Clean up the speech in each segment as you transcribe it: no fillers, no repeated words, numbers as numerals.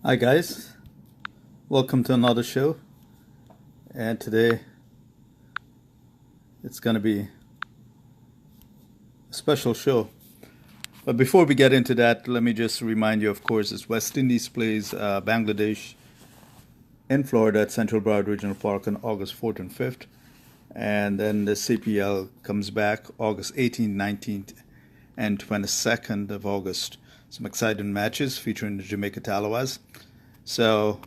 Hi, guys. Welcome to another show. And today it's going to be a special show. But before we get into that, let me just remind you, of course, it's West Indies plays Bangladesh in Florida at Central Broward Regional Park on August 4th and 5th. And then the CPL comes back August 18th, 19th, and 22nd of August. Some exciting matches featuring the Jamaica Talawas. So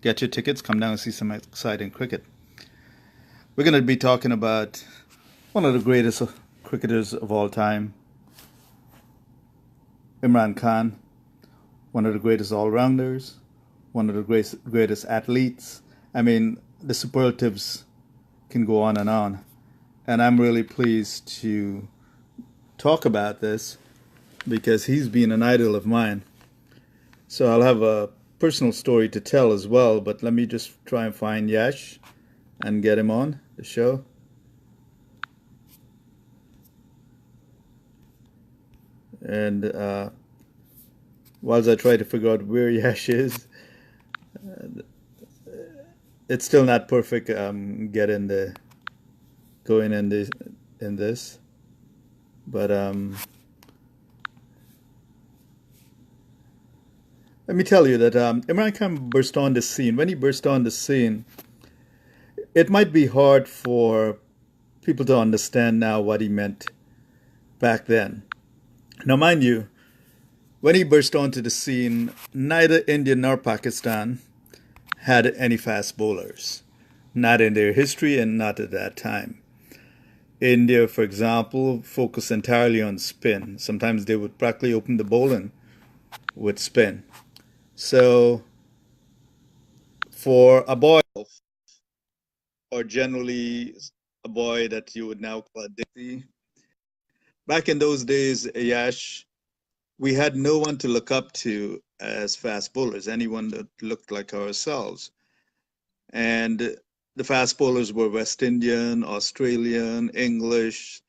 get your tickets, come down and see some exciting cricket. We're going to be talking about one of the greatest cricketers of all time, Imran Khan, one of the greatest all rounders, one of the greatest athletes. I mean, the superlatives can go on and on. And I'm really pleased to talk about this because he's been an idol of mine. So I'll have a personal story to tell as well, but let me just try and find Yash and get him on the show. And whilst I try to figure out where Yash is, it's still not perfect. Getting the going in this, but let me tell you that Imran Khan burst on the scene. When he burst on the scene, it might be hard for people to understand now what he meant back then. Now, mind you, when he burst onto the scene, neither India nor Pakistan had any fast bowlers, not in their history and not at that time. India, for example, focused entirely on spin. Sometimes they would practically open the bowling with spin. So, for a boy, or generally a boy that you would now call a Dixie, back in those days, Yash, we had no one to look up to as fast bowlers, anyone that looked like ourselves. And the fast bowlers were West Indian, Australian, English,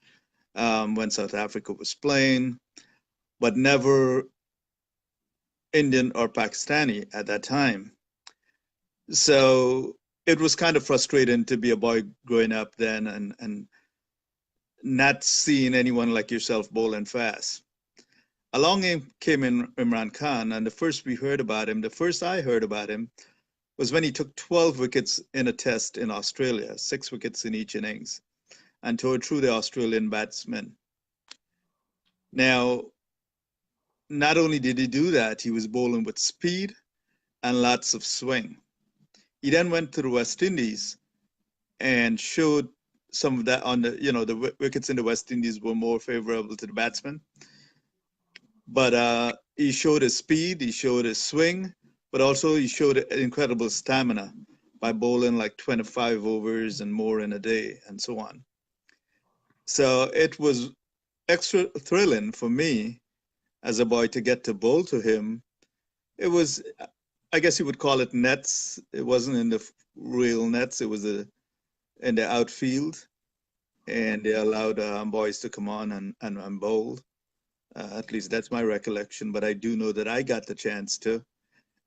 when South Africa was playing, but never Indian or Pakistani at that time. So it was kind of frustrating to be a boy growing up then and not seeing anyone like yourself bowling fast. Along came in Imran Khan, and the first we heard about him, the first I heard about him, was when he took 12 wickets in a test in Australia, 6 wickets in each innings, and tore through the Australian batsmen. Now, not only did he do that, he was bowling with speed and lots of swing. He then went to the West Indies and showed some of that on the wickets in the West Indies were more favorable to the batsmen. But he showed his speed, he showed his swing, but also he showed incredible stamina by bowling like 25 overs and more in a day and so on. So it was extra thrilling for me as a boy to get to bowl to him. It was, I guess you would call it nets. It wasn't in the real nets. It was in the outfield, and they allowed boys to come on and bowl. At least that's my recollection. But I do know that I got the chance to.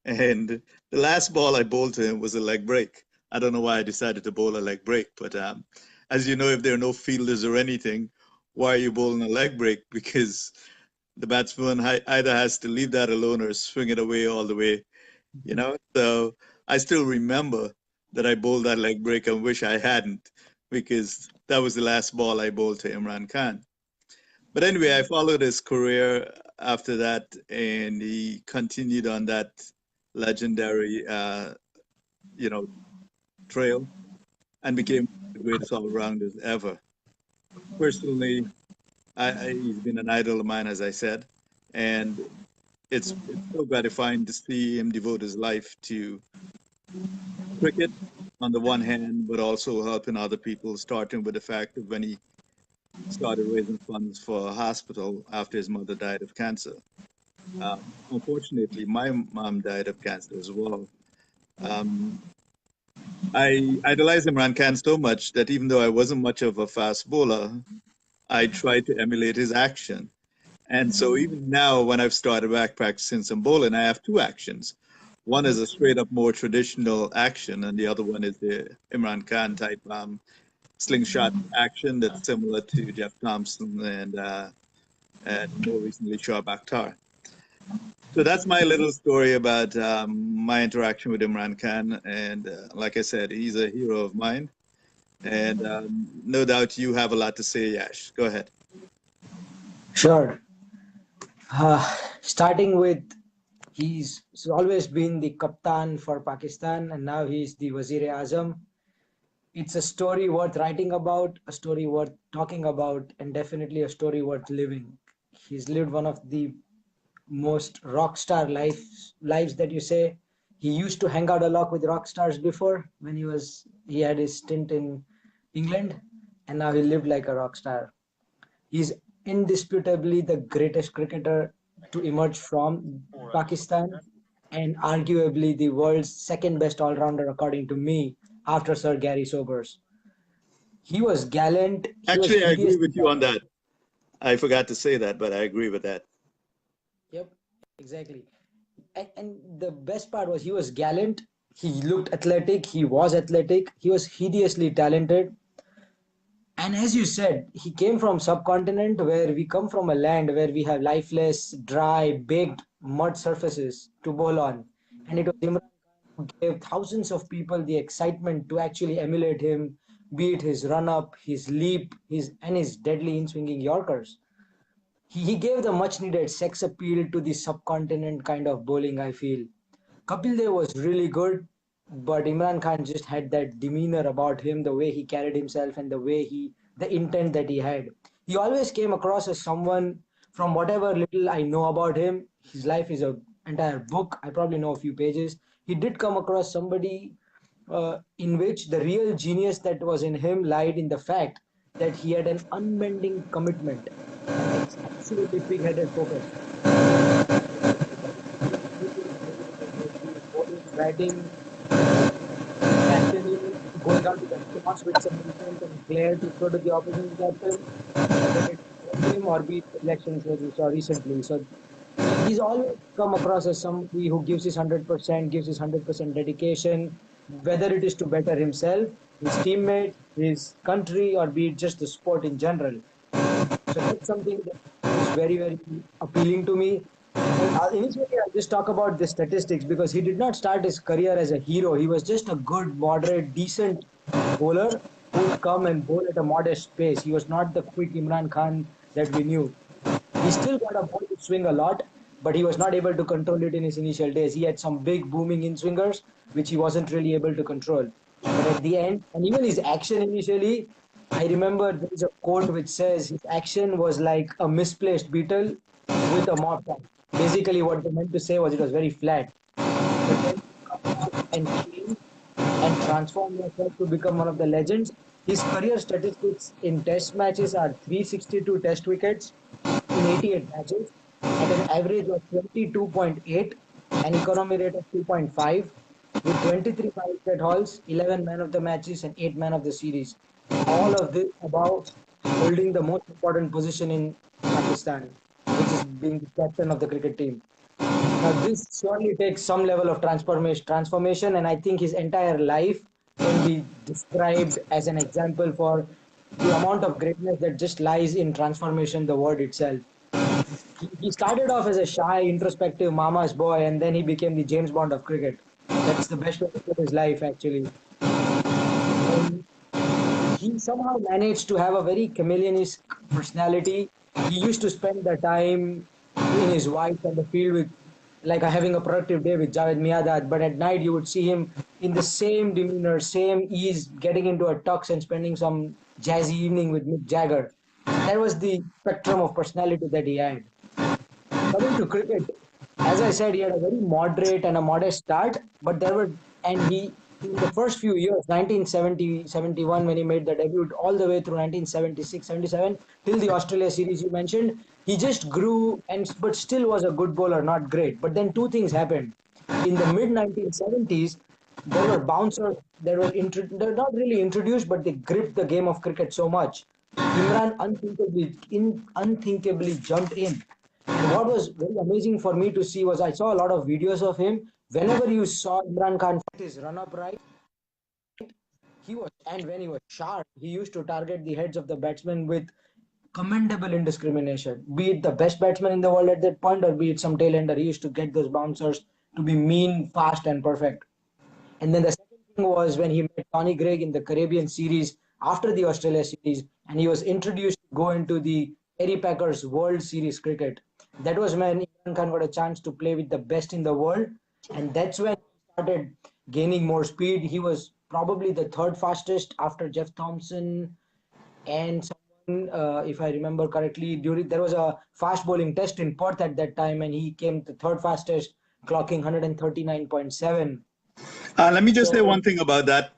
And the last ball I bowled to him was a leg break. I don't know why I decided to bowl a leg break, but as you know, if there are no fielders or anything, why are you bowling a leg break? Because the batsman either has to leave that alone or swing it away all the way. So I still remember that I bowled that leg break and wish I hadn't, because that was the last ball I bowled to Imran Khan. But anyway, I followed his career after that, and he continued on that legendary, you know, trail and became the greatest all-rounders ever. Personally, he's been an idol of mine, as I said, and it's so gratifying to see him devote his life to cricket on the one hand, but also helping other people, starting with the fact that when he started raising funds for a hospital after his mother died of cancer. Unfortunately, my mom died of cancer as well. Um, I idolized Imran Khan so much that even though I wasn't much of a fast bowler, I tried to emulate his action. And so even now, when I've started back practicing some bowling, I have two actions. One is a straight up more traditional action, and the other one is the Imran Khan type slingshot action that's similar to Jeff Thompson and more recently Shoaib Akhtar. So that's my little story about my interaction with Imran Khan. And like I said, he's a hero of mine. And no doubt you have a lot to say, Yash. Go ahead. Sure. Starting with, he's always been the captain for Pakistan, and now he's the Wazir-e-Azam. It's a story worth writing about, a story worth talking about, and definitely a story worth living. He's lived one of the most rock star lives that you say. He used to hang out a lot with rock stars before when he had his stint in England, and now he lived like a rock star. He's indisputably the greatest cricketer to emerge from Pakistan, and arguably the world's second best all-rounder according to me after Sir Gary Sobers. He was gallant, he was Actually, I agree hideously with you on talented. that. I forgot to say that, but I agree with that. Yep, exactly. And the best part was he was gallant, he looked athletic, he was athletic, he was hideously talented. And as you said, he came from subcontinent where we come from a land where we have lifeless, dry, baked mud surfaces to bowl on. And it was Imran Khan who gave thousands of people the excitement to actually emulate him, be it his run up, his leap, his deadly in swinging Yorkers. He gave the much needed sex appeal to the subcontinent kind of bowling, I feel. Kapil Dev was really good, but Imran Khan just had that demeanor about him, the way he carried himself and the intent that he had. He always came across as someone, from whatever little I know about him, his life is a entire book. I probably know a few pages. He did come across somebody in which the real genius that was in him lied in the fact that he had an unbending commitment and absolutely pig-headed focus on everything that he did. Anything and everything, be it bowling, batting, captaining, going out to the toss with some intent and flair to throw to the opposition captain, whether it's one game or be it elections as we saw recently. So he's always come across as somebody who gives his 100%, gives his 100% dedication, whether it is to better himself, his teammates, his country, or be it just the sport in general. So that's something that is very, very appealing to me. And initially, I'll just talk about the statistics because he did not start his career as a hero. He was just a good, moderate, decent bowler who would come and bowl at a modest pace. He was not the quick Imran Khan that we knew. He still got a ball to swing a lot, but he was not able to control it in his initial days. He had some big booming in swingers, which he wasn't really able to control. But at the end, and even his action initially, I remember there is a quote which says his action was like a misplaced beetle with a mop top. Basically, what they meant to say was it was very flat. But then you come out and change and transform yourself to become one of the legends. His career statistics in test matches are 362 test wickets in 88 matches at an average of 22.8, an economy rate of 2.5, with 23 5-wicket hauls, 11 man of the matches, and 8 man of the series. All of this above holding the most important position in Pakistan, which is being the captain of the cricket team. Now, this surely takes some level of transformation, and I think his entire life can be described as an example for the amount of greatness that just lies in transformation, the word itself. He started off as a shy, introspective mama's boy, and then he became the James Bond of cricket. That's the best way to put his life, actually. And he somehow managed to have a very chameleonish personality. He used to spend the time in his whites on the field with, like having a productive day with Javed Miadat, but at night you would see him in the same demeanor, same ease, getting into a tux and spending some jazzy evening with Mick Jagger. That was the spectrum of personality that he had. Coming to cricket, as I said, he had a very moderate and a modest start, but and he, in the first few years, 1970, 71, when he made the debut, all the way through 1976, 77, till the Australia series you mentioned, he just grew but still was a good bowler, not great. But then two things happened. In the mid 1970s, there were bouncers they're not really introduced, but they gripped the game of cricket so much. Imran unthinkably jumped in. And what was very amazing for me to see was I saw a lot of videos of him Whenever you saw Imran Khan fight his run up right, he was, and when he was sharp, he used to target the heads of the batsmen with commendable indiscrimination. Be it the best batsman in the world at that point, or be it some tail ender, he used to get those bouncers to be mean, fast, and perfect. And then the second thing was when he met Tony Greig in the Caribbean series after the Australia series, and he was introduced to go into the Kerry Packers World Series cricket. That was when Imran Khan got a chance to play with the best in the world, and that's when he started gaining more speed. He was probably the third fastest after Jeff Thompson and someone, if I remember correctly, during there was a fast bowling test in Perth at that time, and he came the third fastest, clocking 139.7. Let me just say So one thing about that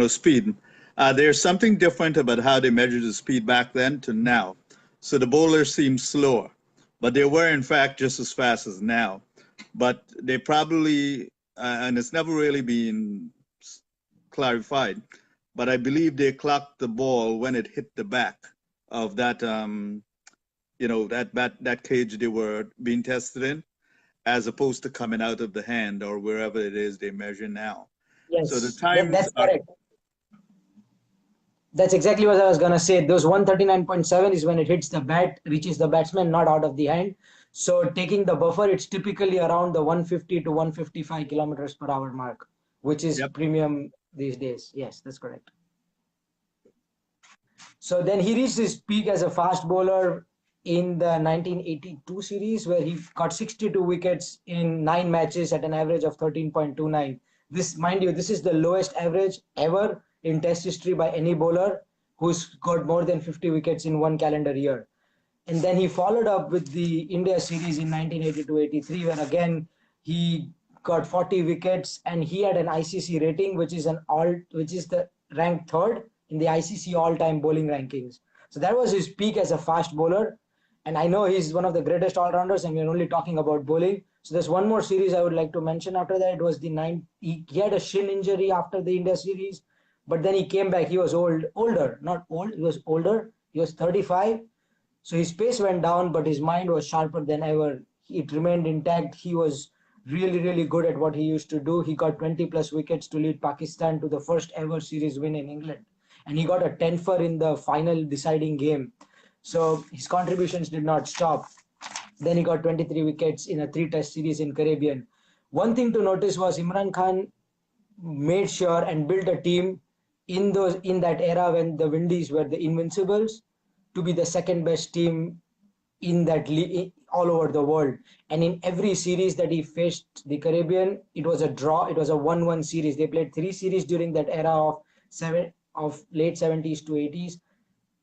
speed. There's something different about how they measure the speed back then to now. So the bowlers seem slower, but they were in fact just as fast as now. But they probably, and it's never really been clarified, but I believe they clocked the ball when it hit the back of that cage they were being tested in, as opposed to coming out of the hand or wherever it is they measure now. So the yes, times that's are, correct. That's exactly what I was gonna say. Those 139.7 is when it hits the bat, reaches the batsman, not out of the hand. So taking the buffer, it's typically around the 150 to 155 kilometers per hour mark, which is yep. premium these days. Yes, that's correct. So then he reached his peak as a fast bowler in the 1982 series, where he got 62 wickets in 9 matches at an average of 13.29. This, mind you, this is the lowest average ever in Test history by any bowler who's got more than 50 wickets in one calendar year. And then he followed up with the India series in 1982-83, where again he got 40 wickets, and he had an ICC rating which is the ranked third in the ICC all-time bowling rankings. So that was his peak as a fast bowler. And I know he's one of the greatest all-rounders, and we're only talking about bowling. So there's one more series I would like to mention after that. It was the he had a shin injury after the India series, but then he came back. He was older, not old. He was older. He was 35, so his pace went down, but his mind was sharper than ever. It remained intact. He was really, really good at what he used to do. He got 20 plus wickets to lead Pakistan to the first ever series win in England. And he got a 10 for in the final deciding game. So his contributions did not stop. Then he got 23 wickets in a three-test series in Caribbean. One thing to notice was Imran Khan made sure and built a team in that era when the Windies were the Invincibles to be the second best team in that all over the world. And in every series that he faced the Caribbean, it was a draw. It was a 1-1 series. They played 3 series during that era of late 70s to 80s,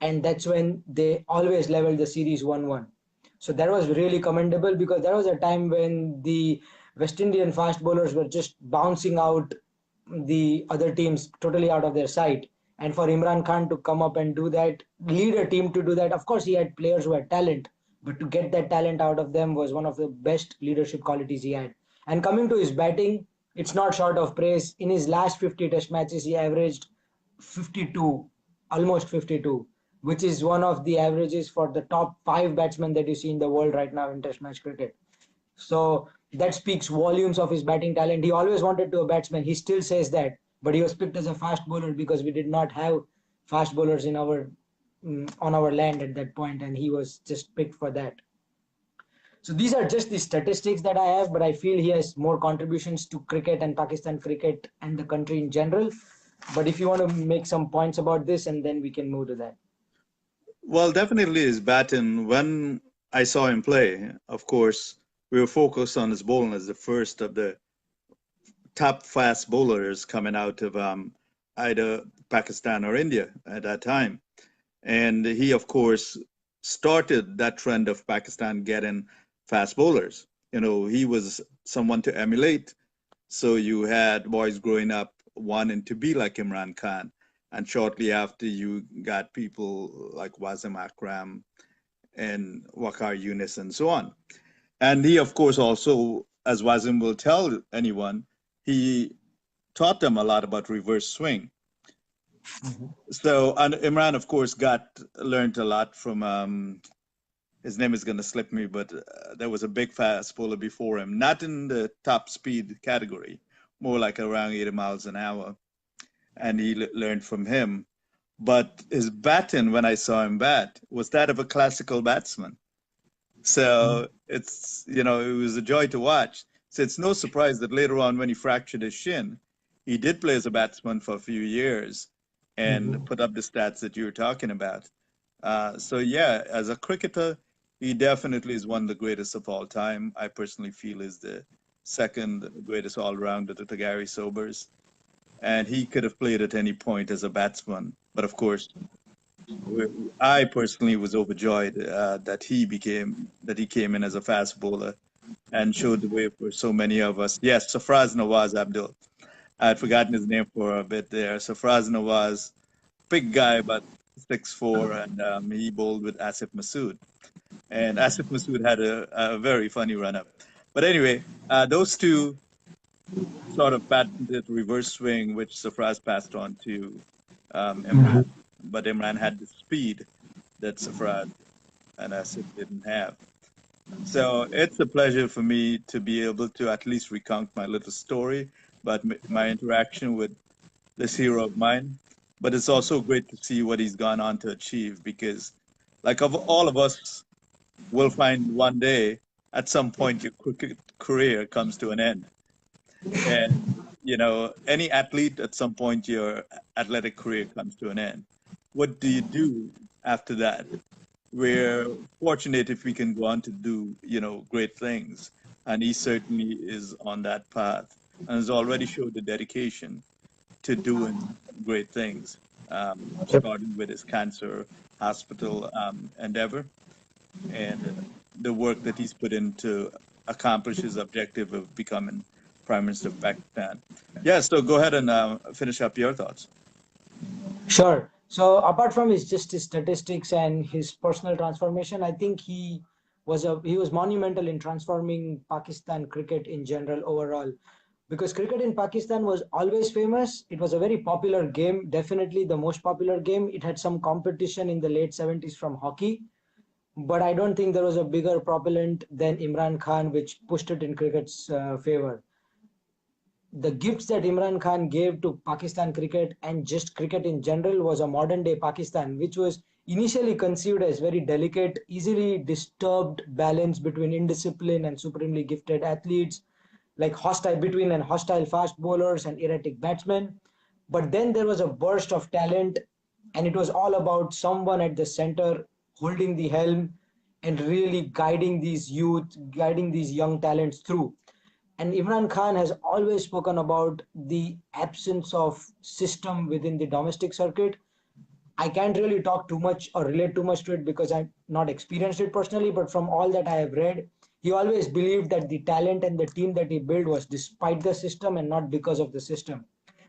and that's when they always leveled the series 1-1. So that was really commendable, because that was a time when the West Indian fast bowlers were just bouncing out the other teams totally out of their sight. And for Imran Khan to come up and do that, lead a team to do that, of course, he had players who had talent, but to get that talent out of them was one of the best leadership qualities he had. And coming to his batting, it's not short of praise. In his last 50 test matches, he averaged 52, almost 52, which is one of the averages for the top 5 batsmen that you see in the world right now in test match cricket. So that speaks volumes of his batting talent. He always wanted to be a batsman. He still says that, but he was picked as a fast bowler because we did not have fast bowlers in our on our land at that point, and he was just picked for that. So these are just the statistics that I have, but I feel he has more contributions to cricket and Pakistan cricket and the country in general. But if you want to make some points about this, and then we can move to that. Well, definitely his batting. When I saw him play, of course, we were focused on his bowling as the first of the top fast bowlers coming out of either Pakistan or India at that time. And he, of course, started that trend of Pakistan getting fast bowlers. He was someone to emulate. So you had boys growing up wanting to be like Imran Khan. And shortly after, you got people like Wasim Akram and Waqar Yunus and so on. And he, of course, also, as Wasim will tell anyone, he taught them a lot about reverse swing. Mhm. So, and Imran, of course, learned a lot from his name is going to slip me, but there was a big fast bowler before him, not in the top speed category, more like around 80 miles an hour. And he learned from him. But his batting, when I saw him bat, was that of a classical batsman. So it was a joy to watch. So it's no surprise that later on, when he fractured his shin, he did play as a batsman for a few years and Mhm. put up the stats that you were talking about. So yeah, as a cricketer, he definitely is one of the greatest of all time. I personally feel is the second greatest all-rounder to Gary Sobers, and he could have played at any point as a batsman. But of course, I personally was overjoyed that he came in as a fast bowler and showed the way for so many of us. Yes, Safraz Nawaz Abdul. I had forgotten his name for a bit there. Safraz Nawaz, big guy, about 6'4", and he bowled with Asif Masood. And Asif Masood had a very funny run-up. But anyway, those two sort of patented reverse swing, which Safraz passed on to Imran. But Imran had the speed that Safraz and Asif didn't have. So it's a pleasure for me to be able to at least recount my little story about my interaction with this hero of mine. But it's also great to see what he's gone on to achieve because, like of all of us, will find one day at some point your cricket career comes to an end. And, any athlete at some point your athletic career comes to an end. What do you do after that? We're fortunate if we can go on to do, great things. And he certainly is on that path and has already showed the dedication to doing great things, starting with his cancer hospital endeavor and the work that he's put in to accomplish his objective of becoming Prime Minister of Pakistan. Yeah, so go ahead and finish up your thoughts. Sure. So apart from his statistics and his personal transformation, I think he was monumental in transforming Pakistan cricket in general overall. Because cricket in Pakistan was always famous. It was a very popular game, definitely the most popular game. It had some competition in the late 70s from hockey, but I don't think there was a bigger propellant than Imran Khan, which pushed it in cricket's favor. The gifts that Imran Khan gave to Pakistan cricket and just cricket in general was a modern day Pakistan, which was initially conceived as very delicate, easily disturbed balance between indiscipline and supremely gifted athletes, like hostile between and hostile fast bowlers and erratic batsmen. But then there was a burst of talent, and it was all about someone at the center holding the helm and really guiding these youth, guiding these young talents through. And Imran Khan has always spoken about the absence of system within the domestic circuit. I can't really talk too much or relate too much to it because I've not experienced it personally, but from all that I have read, he always believed that the talent and the team that he built was despite the system and not because of the system.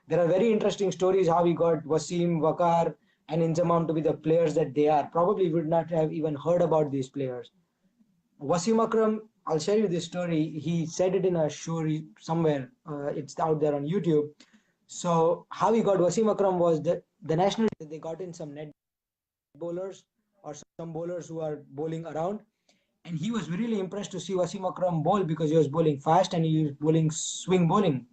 There are very interesting stories how he got Wasim, Wakar, and Inzamam to be the players that they are. Probably would not have even heard about these players. Wasim Akram, I'll share you this story. He said it in a show somewhere. It's out there on YouTube. So how he got Wasim Akram was the national they got in some net bowlers or some bowlers who are bowling around, and he was really impressed to see Wasim Akram bowl because he was bowling fast and he was bowling swing bowling.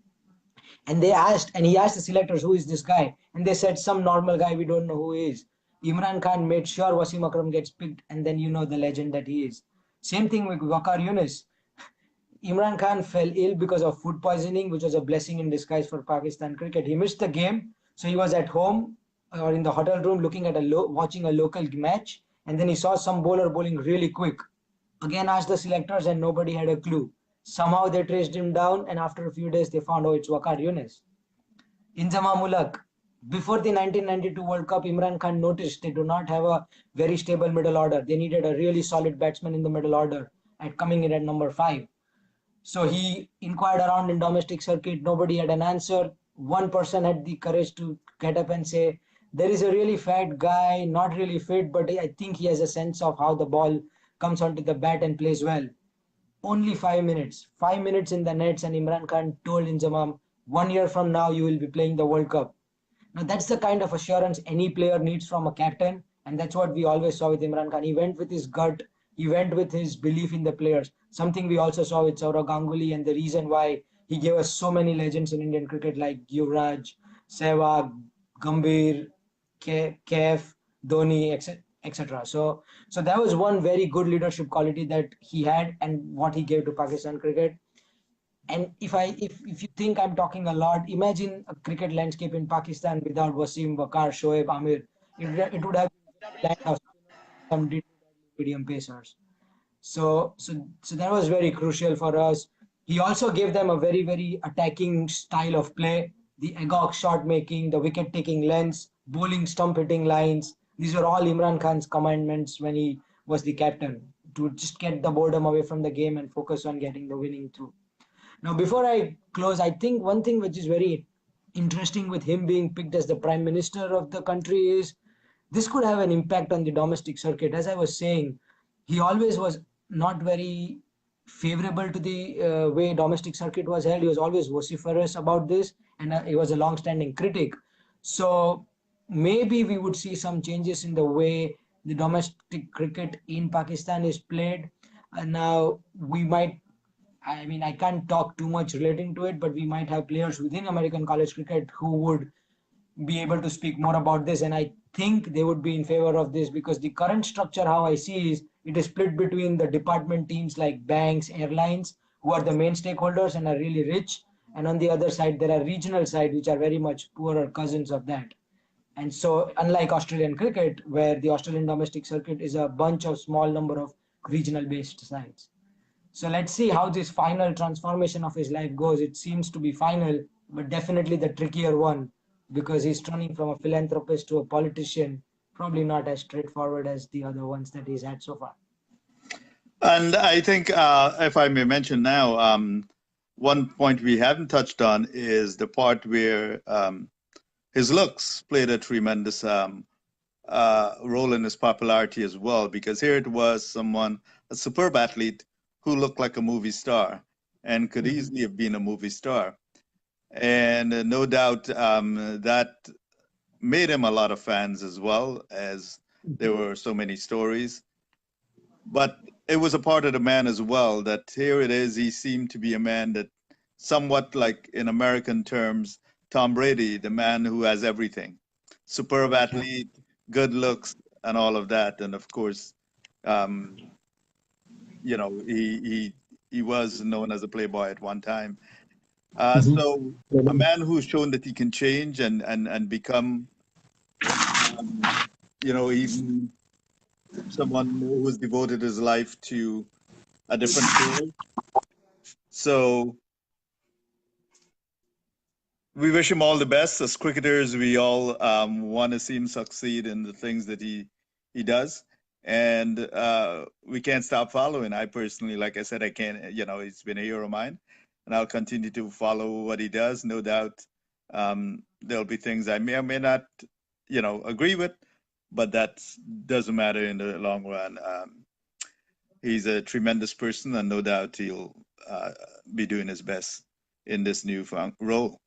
And he asked the selectors, who is this guy? And they said, some normal guy, we don't know who he is. Imran Khan made sure Wasim Akram gets picked, and then you know the legend that he is. Same thing with Waqar Yunus. Imran Khan fell ill because of food poisoning, which was a blessing in disguise for Pakistan cricket. He missed the game, so he was at home or in the hotel room looking at watching a local match, and then he saw some bowler bowling really quick. Again, asked the selectors, and nobody had a clue. Somehow they traced him down, and after a few days, they found, oh, it's Waqar Yunus. Inzama Mulak. Before the 1992 World Cup, Imran Khan noticed they do not have a very stable middle order. They needed a really solid batsman in the middle order at coming in at number 5. So he inquired around in domestic circuit. Nobody had an answer. One person had the courage to get up and say, there is a really fat guy, not really fit, but I think he has a sense of how the ball comes onto the bat and plays well. Only 5 minutes. 5 minutes in the nets, and Imran Khan told Inzamam, 1 year from now, you will be playing the World Cup. Now, that's the kind of assurance any player needs from a captain, and that's what we always saw with Imran Khan. He went with his gut. he went with his belief in the players. Something we also saw with Saurav Ganguly, and the reason why he gave us so many legends in Indian cricket like Yuvraj, Sehwag, Gambhir, Kef, Dhoni, etc. So that was one very good leadership quality that he had and what he gave to Pakistan cricket. And if you think I'm talking a lot, imagine a cricket landscape in Pakistan without Wasim, Waqar, Shoaib, Amir. It would have been land of some deadly medium pacers. So that was very crucial for us. He also gave them a very, very attacking style of play. The agog shot making, the wicket taking lengths, bowling stump hitting lines. These were all Imran Khan's commandments when he was the captain, to just get the boredom away from the game and focus on getting the winning through. Now, before I close, I think one thing which is very interesting with him being picked as the prime minister of the country is this could have an impact on the domestic circuit. As I was saying, he always was not very favorable to the way domestic circuit was held. He was always vociferous about this, and he was a long-standing critic. So maybe we would see some changes in the way the domestic cricket in Pakistan is played. And now we might, I mean, I can't talk too much relating to it, but we might have players within American college cricket who would be able to speak more about this. And I think they would be in favor of this because the current structure, how I see, is it is split between the department teams like banks, airlines, who are the main stakeholders and are really rich. And on the other side, there are regional side, which are very much poorer cousins of that. And so, unlike Australian cricket, where the Australian domestic circuit is a bunch of small number of regional based sides. So let's see how this final transformation of his life goes. It seems to be final, but definitely the trickier one because he's turning from a philanthropist to a politician. Probably not as straightforward as the other ones that he's had so far. And I think, if I may mention now, one point we haven't touched on is the part where his looks played a tremendous role in his popularity as well, because here it was someone, a superb athlete who looked like a movie star and could Mhm. easily have been a movie star. And no doubt that made him a lot of fans as well, as there were so many stories. But it was a part of the man as well that here it is, he seemed to be a man that somewhat like in American terms, Tom Brady, the man who has everything. Superb Yeah. athlete, good looks, and all of that. And of course, um, you know, he was known as a playboy at one time. Mhm. So a man who's shown that he can change and become, um, even someone who's devoted his life to a different cause. So we wish him all the best. As cricketers, we all want to see him succeed in the things that he does, and we can't stop following. I personally, like I said, I can't. He's been a hero of mine, and I'll continue to follow what he does. No doubt, there'll be things I may or may not, agree with, but that doesn't matter in the long run. He's a tremendous person, and no doubt he'll be doing his best in this new role.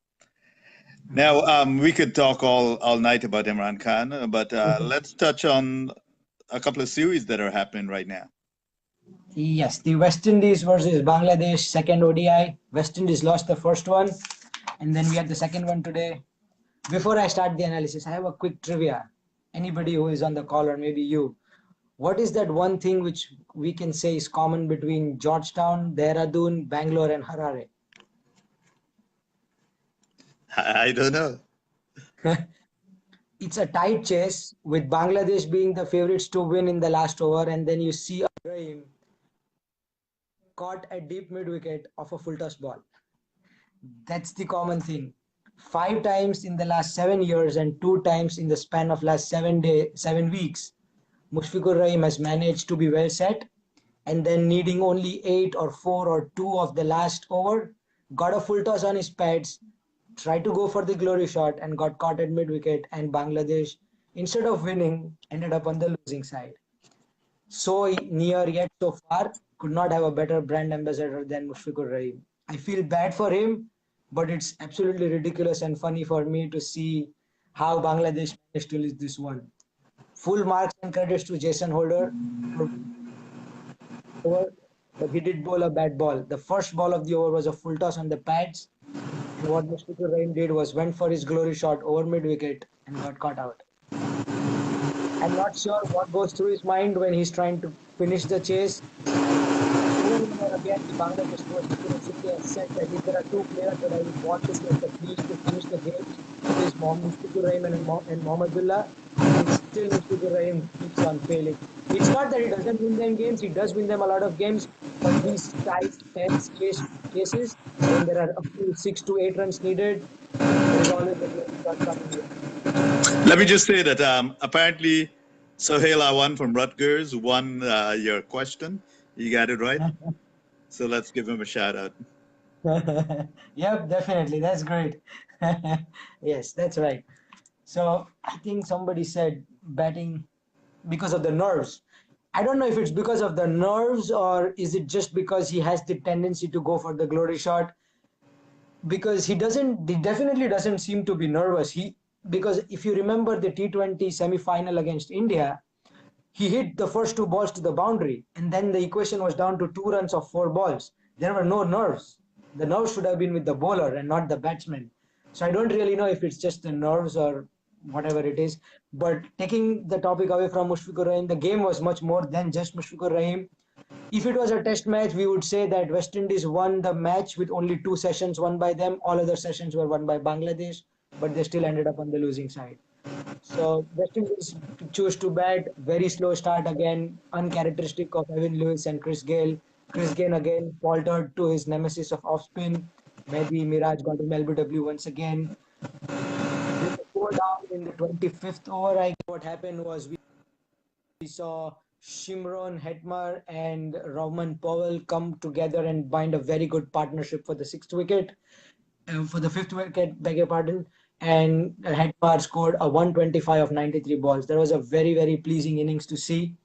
Now, we could talk all night about Imran Khan, but let's touch on a couple of series that are happening right now. Yes, the West Indies versus Bangladesh second ODI. West Indies lost the first one, and then we had the second one today. Before I start the analysis, I have a quick trivia. Anybody who is on the call, or maybe you, what is that one thing which we can say is common between Georgetown, Dehradun, Bangalore, and Harare? I don't know. It's a tight chase with Bangladesh being the favorites to win in the last over, and then you see Ibrahim caught a deep mid wicket of a full toss ball. That's the common thing. 5 times in the last 7 years and 2 times in the span of last 7 weeks, Mushfiqur Rahim has managed to be well set, and then needing only 8 or 4 or 2 of the last over, got a full toss on his pads, tried to go for the glory shot and got caught at mid wicket, and Bangladesh, instead of winning, ended up on the losing side. So near yet so far, could not have a better brand ambassador than Mushfiqur Rahim. I feel bad for him, but it's absolutely ridiculous and funny for me to see how Bangladesh managed to lose this one. Full marks and credits to Jason Holder for over, but he did bowl a bad ball. The first ball of the over was a full toss on the pads, and what Mushfiqur Rahim did was went for his glory shot over mid wicket and got caught out. I'm not sure what goes through his mind when he's trying to finish the chase. And over and over again, the Bangladesh coach Mashfiqur Siddiqui has said that if there are two players that I would want to get the crease to finish the games, it is Mushfiqur Rahim and Mohammedullah. And still Mushfiqur Rahim keeps on failing. It's not that he doesn't win them games; he does win them a lot of games. But these tight, tense cases, when there are up to 6 to 8 runs needed, there is always a glory shot coming in. Let me just say that apparently Sohail Awan from Rutgers won your question. You got it right. So let's give him a shout out. Yep, definitely. That's great. Yes, that's right. So I think somebody said batting because of the nerves. I don't know if it's because of the nerves or is it just because he has the tendency to go for the glory shot, because he definitely doesn't seem to be nervous. Because if you remember the T20 semi-final against India, he hit the first two balls to the boundary, and then the equation was down to 2 runs of 4 balls. There were no nerves. The nerves should have been with the bowler and not the batsman. So I don't really know if it's just the nerves or whatever it is. But taking the topic away from Mushfiqur Rahim, the game was much more than just Mushfiqur Rahim. If it was a test match, we would say that West Indies won the match with only 2 sessions won by them. All other sessions were won by Bangladesh, but they still ended up on the losing side. So West Indies chose to bat very slow start again, uncharacteristic of Evan Lewis and Chris Gale. Chris Gayle again faltered to his nemesis of off spin. Maybe Miraj got him LBW once again. With the score down in the 25th over, I guess what happened was we saw Shimron Hetmar and Rahman Powell come together and bind a very good partnership for the sixth wicket. For the fifth wicket, beg your pardon, and Hetmar scored a 125 of 93 balls. That was a very, very pleasing innings to see,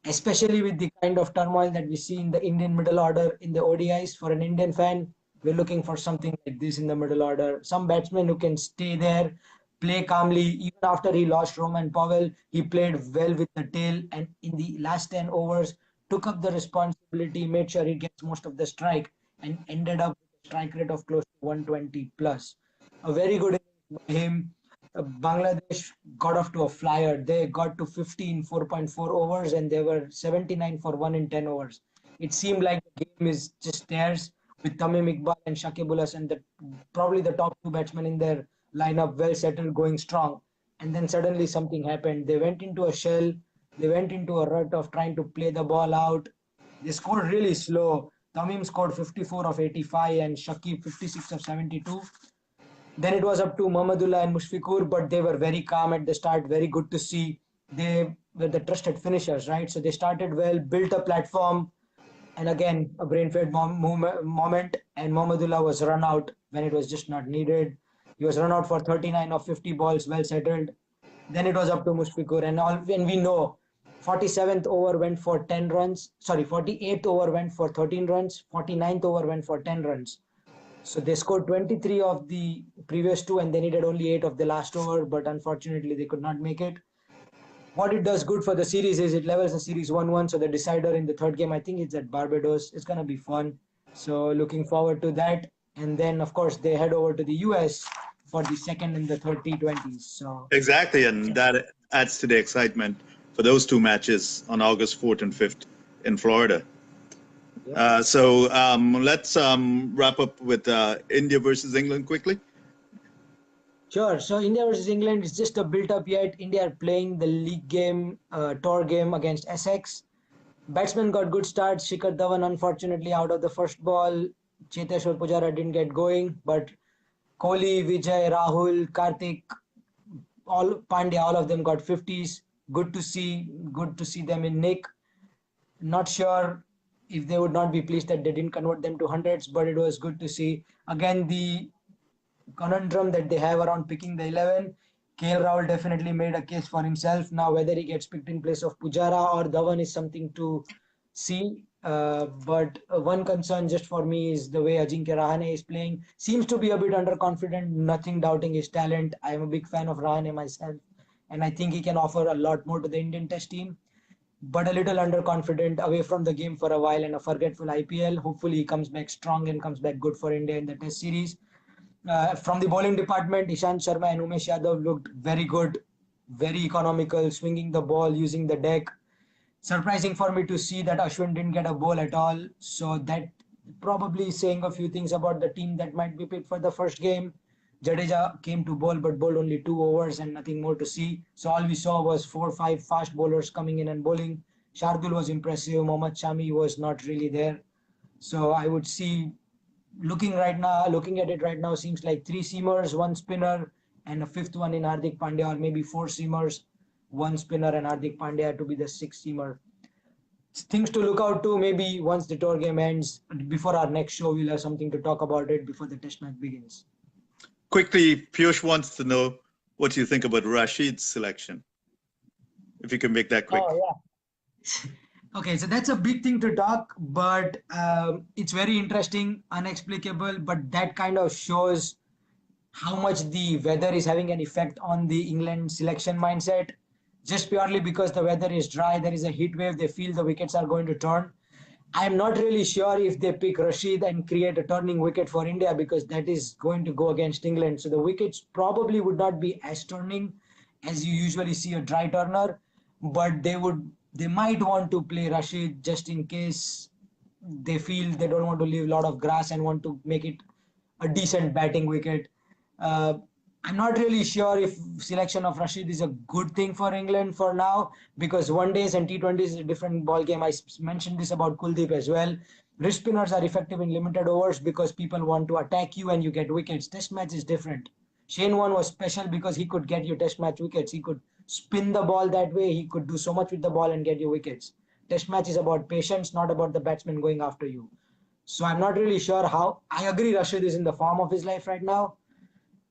especially with the kind of turmoil that we see in the Indian middle order in the ODIs. For an Indian fan, we're looking for something like this in the middle order. Some batsmen who can stay there, play calmly. Even after he lost Roman Powell, he played well with the tail, and in the last 10 overs, took up the responsibility, made sure he gets most of the strike, and ended up with a strike rate of close to 120 plus. A very good innings by him. Bangladesh got off to a flyer. They got to 50 in 4.4 overs and they were 79 for 1 in 10 overs. It seemed like the game is just theirs with Tamim Iqbal and Shakib Hassan, probably the top two batsmen in their lineup, well settled, going strong. And then suddenly something happened. They went into a shell. They went into a rut of trying to play the ball out. They scored really slow. Tamim scored 54 of 85 and Shakib 56 of 72. Then it was up to Mohammedullah and Mushfiqur, but they were very calm at the start. Very good to see. They were the trusted finishers, right? So they started well, built a platform, and again a brain fade moment. And Mohammedullah was run out when it was just not needed. He was run out for 39 of 50 balls, well settled. Then it was up to Mushfiqur, and we know 47th over went for 10 runs. Sorry, 48th over went for 13 runs. 49th over went for 10 runs. So they scored 23 of the previous two and they needed only 8 of the last over, but unfortunately they could not make it. What it does good for the series is it levels the series 1-1. So the decider in the third game, I think it's at Barbados. It's going to be fun. So looking forward to that. And then, of course, they head over to the US for the second and the third T20s. So Exactly, and that adds to the excitement for those two matches on August 4th and 5th in Florida. So let's wrap up with India versus England quickly. sure. So India versus England is just a built up yet. India are playing the league game, tour game against Essex. Batsmen got good starts. Shikhar Dhawan, unfortunately, out of the first ball. Cheteshwar Pujara didn't get going, but Kohli, Vijay, Rahul, Karthik, all Pandya, all of them got 50s. Good to see. Good to see them in nick. Not sure if they would not be pleased that they didn't convert them to hundreds, but it was good to see. Again, the conundrum that they have around picking the 11. KL Rahul definitely made a case for himself. Now, whether he gets picked in place of Pujara or Dhawan is something to see. But one concern just for me is the way Ajinkya Rahane is playing. Seems to be a bit underconfident, nothing doubting his talent. I am a big fan of Rahane myself, and I think he can offer a lot more to the Indian Test team. but a little underconfident, away from the game for a while, and a forgetful IPL. Hopefully, he comes back strong and comes back good for India in the Test series. From the bowling department, Ishant Sharma and Umesh Yadav looked very good, very economical, swinging the ball, using the deck. Surprising for me to see that Ashwin didn't get a ball at all. So that probably saying a few things about the team that might be picked for the first game. Jadeja came to bowl but bowled only 2 overs and nothing more to see. So all we saw was 4 or 5 fast bowlers coming in and bowling. Shardul was impressive. Mohammad Shami was not really there. So I would see, looking at it right now, seems like three seamers, one spinner, and a fifth one in Hardik Pandya, or maybe four seamers, one spinner, and Hardik Pandya to be the sixth seamer. Things to look out to. Maybe once the tour game ends, before our next show, we'll have something to talk about it before the test match begins. Quickly, Piyush wants to know what you think about Rashid's selection. If you can make that quick. Oh, yeah. Okay, so that's a big thing to talk, but it's very interesting, unexplicable, but that kind of shows how much the weather is having an effect on the England selection mindset. Just purely because the weather is dry, there is a heat wave, they feel the wickets are going to turn. I'm not really sure if they pick Rashid and create a turning wicket for India, because that is going to go against England. So the wickets probably would not be as turning as you usually see a dry turner, but they might want to play Rashid just in case they feel they don't want to leave a lot of grass and want to make it a decent batting wicket. Uh, I'm not really sure if selection of Rashid is a good thing for England for now, because one days and T20s is a different ball game. I mentioned this about Kuldeep as well. Wrist spinners are effective in limited overs because people want to attack you and you get wickets. Test match is different. Shane Warne was special because he could get you test match wickets. He could spin the ball that way. He could do so much with the ball and get you wickets. Test match is about patience, not about the batsman going after you. So I'm not really sure how. I agree Rashid is in the form of his life right now.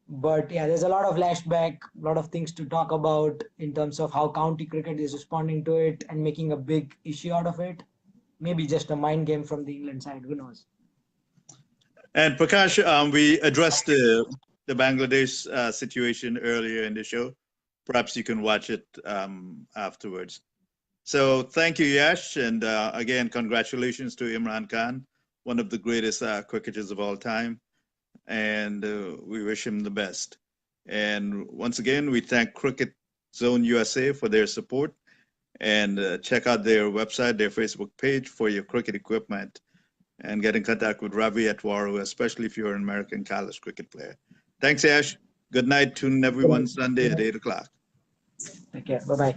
But yeah, there's a lot of flashback, a lot of things to talk about in terms of how county cricket is responding to it and making a big issue out of it. Maybe just a mind game from the England side. Who knows? And Prakash, we addressed the Bangladesh situation earlier in the show. Perhaps you can watch it afterwards. So thank you, Yash. And again, congratulations to Imran Khan, one of the greatest cricketers of all time. And we wish him the best. And once again, we thank Cricket Zone USA for their support. And check out their website, their Facebook page for your cricket equipment. And get in contact with Ravi Atwaru, especially if you're an American college cricket player. Thanks, Ash. Good night. Tune in every one Sunday at 8 o'clock. Take care. Bye bye.